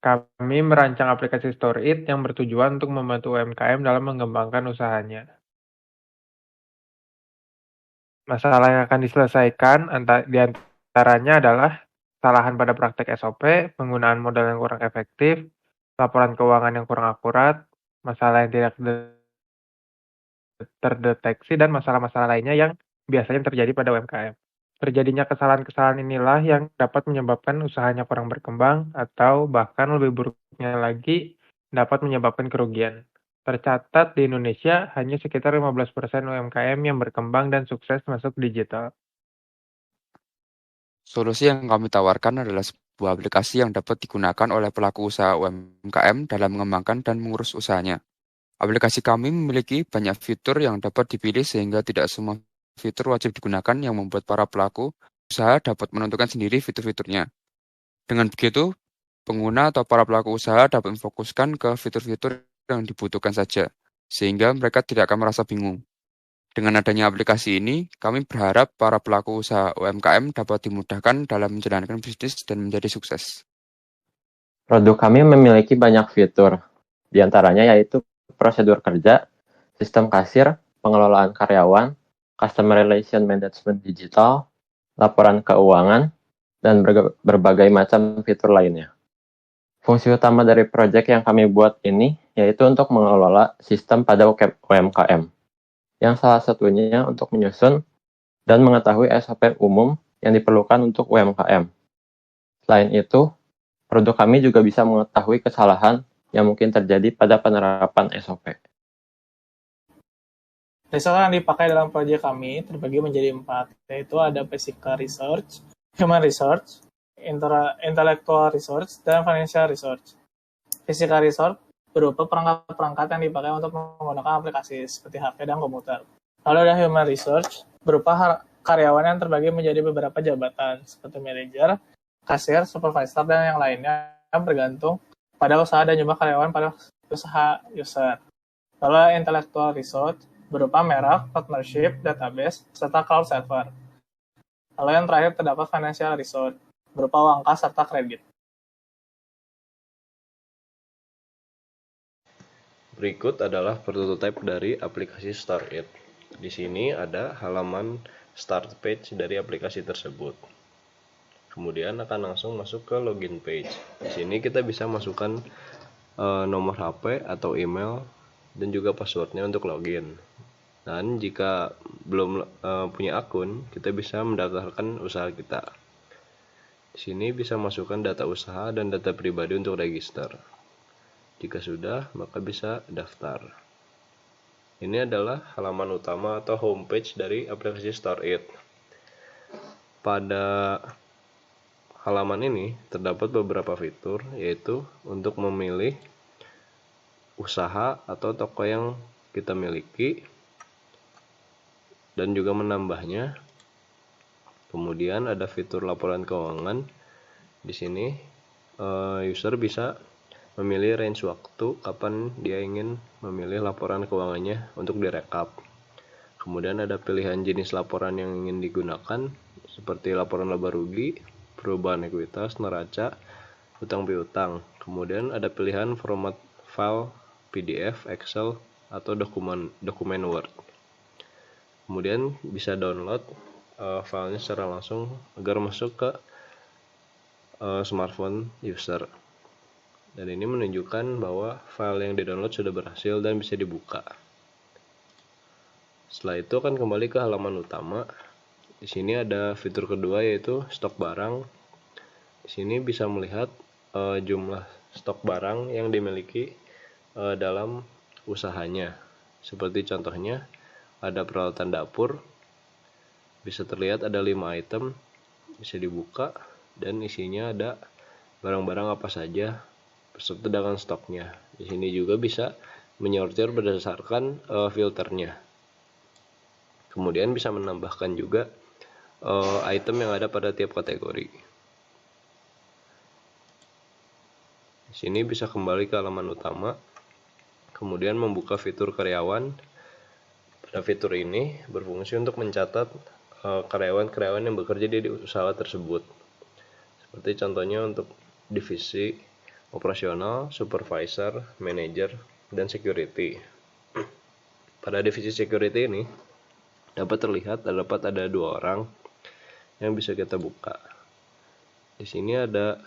Kami merancang aplikasi StoreIt yang bertujuan untuk membantu UMKM dalam mengembangkan usahanya. Masalah yang akan diselesaikan di antaranya adalah kesalahan pada praktek SOP, penggunaan modal yang kurang efektif, laporan keuangan yang kurang akurat, masalah yang tidak terdeteksi, dan masalah-masalah lainnya yang biasanya terjadi pada UMKM. Terjadinya kesalahan-kesalahan inilah yang dapat menyebabkan usahanya kurang berkembang atau bahkan lebih buruknya lagi dapat menyebabkan kerugian. Tercatat di Indonesia hanya sekitar 15% UMKM yang berkembang dan sukses masuk digital. Solusi yang kami tawarkan adalah sebuah aplikasi yang dapat digunakan oleh pelaku usaha UMKM dalam mengembangkan dan mengurus usahanya. Aplikasi kami memiliki banyak fitur yang dapat dipilih sehingga tidak semua fitur wajib digunakan yang membuat para pelaku usaha dapat menentukan sendiri fitur-fiturnya. Dengan begitu, pengguna atau para pelaku usaha dapat memfokuskan ke fitur-fitur yang dibutuhkan saja, sehingga mereka tidak akan merasa bingung. Dengan adanya aplikasi ini, kami berharap para pelaku usaha UMKM dapat dimudahkan dalam menjalankan bisnis dan menjadi sukses. Produk kami memiliki banyak fitur, di antaranya yaitu prosedur kerja, sistem kasir, pengelolaan karyawan, customer relation management digital, laporan keuangan, dan berbagai macam fitur lainnya. Fungsi utama dari proyek yang kami buat ini yaitu untuk mengelola sistem pada UMKM, yang salah satunya untuk menyusun dan mengetahui SOP umum yang diperlukan untuk UMKM. Selain itu, produk kami juga bisa mengetahui kesalahan yang mungkin terjadi pada penerapan SOP. Riset yang dipakai dalam proyek kami terbagi menjadi 4, yaitu ada physical research, human research, intellectual research, dan financial research. Physical research berupa perangkat-perangkat yang dipakai untuk menggunakan aplikasi seperti HP dan komputer. Lalu ada human research berupa karyawan yang terbagi menjadi beberapa jabatan seperti manajer, kasir, supervisor, dan yang lainnya yang bergantung pada usaha dan jumlah karyawan pada usaha user. Lalu intellectual research berupa merek, partnership, database, serta cloud server. Lalu yang terakhir terdapat financial research berupa uang kas serta kredit. Berikut adalah prototipe dari aplikasi StoreIt. Di sini ada halaman start page dari aplikasi tersebut. Kemudian akan langsung masuk ke login page. Di sini kita bisa masukkan nomor HP atau email dan juga passwordnya untuk login. Dan jika belum punya akun, kita bisa mendaftarkan usaha kita. Di sini bisa masukkan data usaha dan data pribadi untuk register. Jika sudah, maka bisa daftar. Ini adalah halaman utama atau homepage dari aplikasi StoreIt. Pada halaman ini terdapat beberapa fitur, yaitu untuk memilih usaha atau toko yang kita miliki dan juga menambahnya. Kemudian ada fitur laporan keuangan. Di sini user bisa memilih range waktu kapan dia ingin memilih laporan keuangannya untuk direkap. Kemudian ada pilihan jenis laporan yang ingin digunakan seperti laporan laba rugi, perubahan ekuitas, neraca, utang piutang. Kemudian ada pilihan format file PDF, Excel, atau dokumen Word. Kemudian bisa download filenya secara langsung agar masuk ke smartphone user. Dan ini menunjukkan bahwa file yang di-download sudah berhasil dan bisa dibuka. Setelah itu akan kembali ke halaman utama. Di sini ada fitur kedua yaitu stok barang. Di sini bisa melihat jumlah stok barang yang dimiliki dalam usahanya. Seperti contohnya ada peralatan dapur. Bisa terlihat ada 5 item, bisa dibuka dan isinya ada barang-barang apa saja beserta dengan stoknya. Di sini juga bisa menyortir berdasarkan filternya. Kemudian bisa menambahkan juga item yang ada pada tiap kategori. Di sini bisa kembali ke halaman utama, kemudian membuka fitur karyawan. Pada fitur ini berfungsi untuk mencatat karyawan-karyawan yang bekerja di usaha tersebut. Seperti contohnya untuk divisi operasional, supervisor, manager, dan security. Pada divisi security ini dapat terlihat ada 2 orang yang bisa kita buka. Di sini ada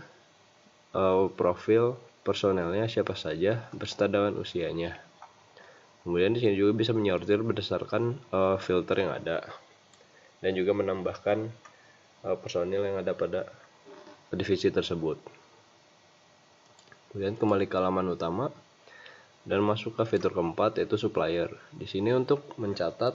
profil personelnya siapa saja beserta dengan usianya. Kemudian di sini juga bisa menyortir berdasarkan filter yang ada dan juga menambahkan personil yang ada pada divisi tersebut. Kemudian kembali ke halaman utama dan masuk ke fitur keempat, yaitu supplier. Di sini untuk mencatat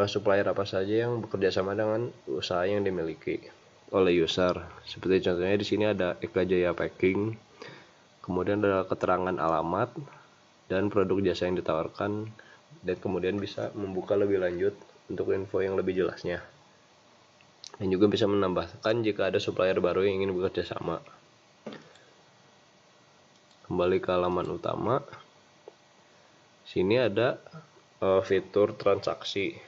supplier apa saja yang bekerja sama dengan usaha yang dimiliki oleh user. Seperti contohnya di sini ada Eka Jaya Packing, kemudian ada keterangan alamat dan produk jasa yang ditawarkan, dan kemudian bisa membuka lebih lanjut untuk info yang lebih jelasnya. Dan juga bisa menambahkan jika ada supplier baru yang ingin bekerja sama. Kembali ke halaman utama. Sini ada fitur transaksi.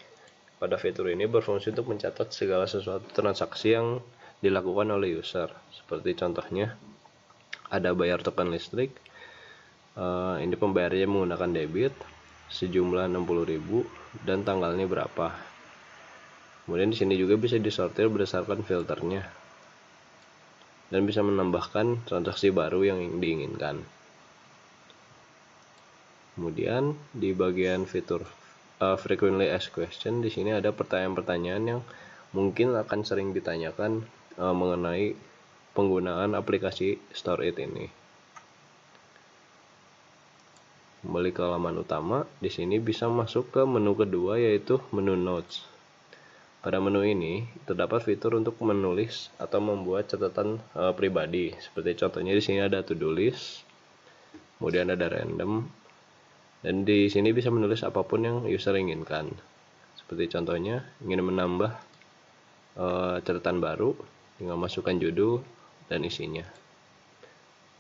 Pada fitur ini berfungsi untuk mencatat segala sesuatu transaksi yang dilakukan oleh user. Seperti contohnya ada bayar token listrik. Ini pembayarannya menggunakan debit sejumlah 60.000 dan tanggalnya berapa. Kemudian di sini juga bisa disortir berdasarkan filternya dan bisa menambahkan transaksi baru yang diinginkan. Kemudian di bagian fitur frequently asked question, di sini ada pertanyaan-pertanyaan yang mungkin akan sering ditanyakan mengenai penggunaan aplikasi StoreIt ini. Kembali ke halaman utama, di sini bisa masuk ke menu kedua, yaitu menu Notes. Pada menu ini terdapat fitur untuk menulis atau membuat catatan pribadi. Seperti contohnya di sini ada to-do list, kemudian ada random. Dan di sini bisa menulis apapun yang user inginkan. Seperti contohnya ingin menambah catatan baru, tinggal masukkan judul dan isinya.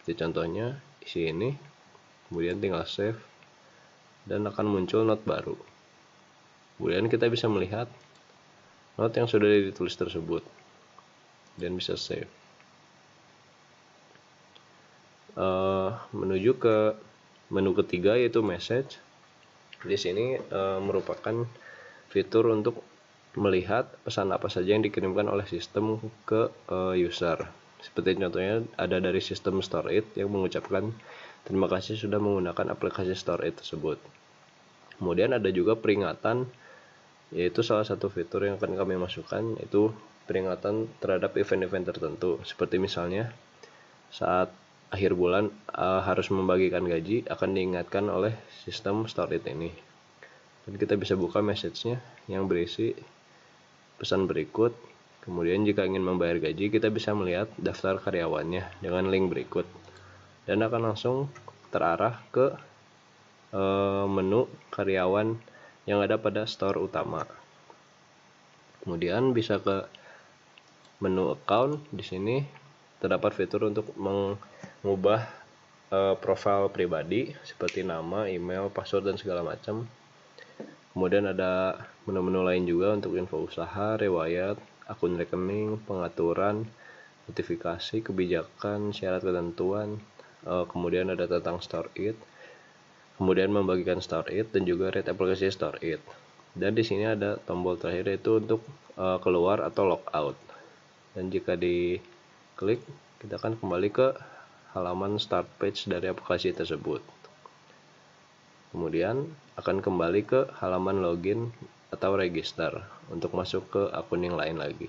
Seperti contohnya isi ini, kemudian tinggal save dan akan muncul note baru. Kemudian kita bisa melihat note yang sudah ditulis tersebut dan bisa save. Menuju ke menu ketiga, yaitu message. Di sini merupakan fitur untuk melihat pesan apa saja yang dikirimkan oleh sistem ke user. Seperti contohnya ada dari sistem StoreIt yang mengucapkan terima kasih sudah menggunakan aplikasi StoreIt tersebut. Kemudian ada juga peringatan, yaitu salah satu fitur yang akan kami masukkan, itu peringatan terhadap event-event tertentu. Seperti misalnya saat akhir bulan harus membagikan gaji, akan diingatkan oleh sistem StoreIt ini. Dan kita bisa buka message-nya yang berisi pesan berikut. Kemudian jika ingin membayar gaji, kita bisa melihat daftar karyawannya dengan link berikut. Dan akan langsung terarah ke menu karyawan yang ada pada store utama. Kemudian bisa ke menu account. Di sini terdapat fitur untuk mengubah profil pribadi seperti nama, email, password, dan segala macam. Kemudian ada menu-menu lain juga untuk info usaha, riwayat, akun rekening, pengaturan, notifikasi, kebijakan, syarat ketentuan. Kemudian ada tentang StoreIt. Kemudian membagikan StoreIt dan juga rate aplikasi StoreIt. Dan di sini ada tombol terakhir, yaitu untuk keluar atau logout. Dan jika diklik, kita akan kembali ke halaman start page dari aplikasi tersebut. Kemudian akan kembali ke halaman login atau register untuk masuk ke akun yang lain lagi.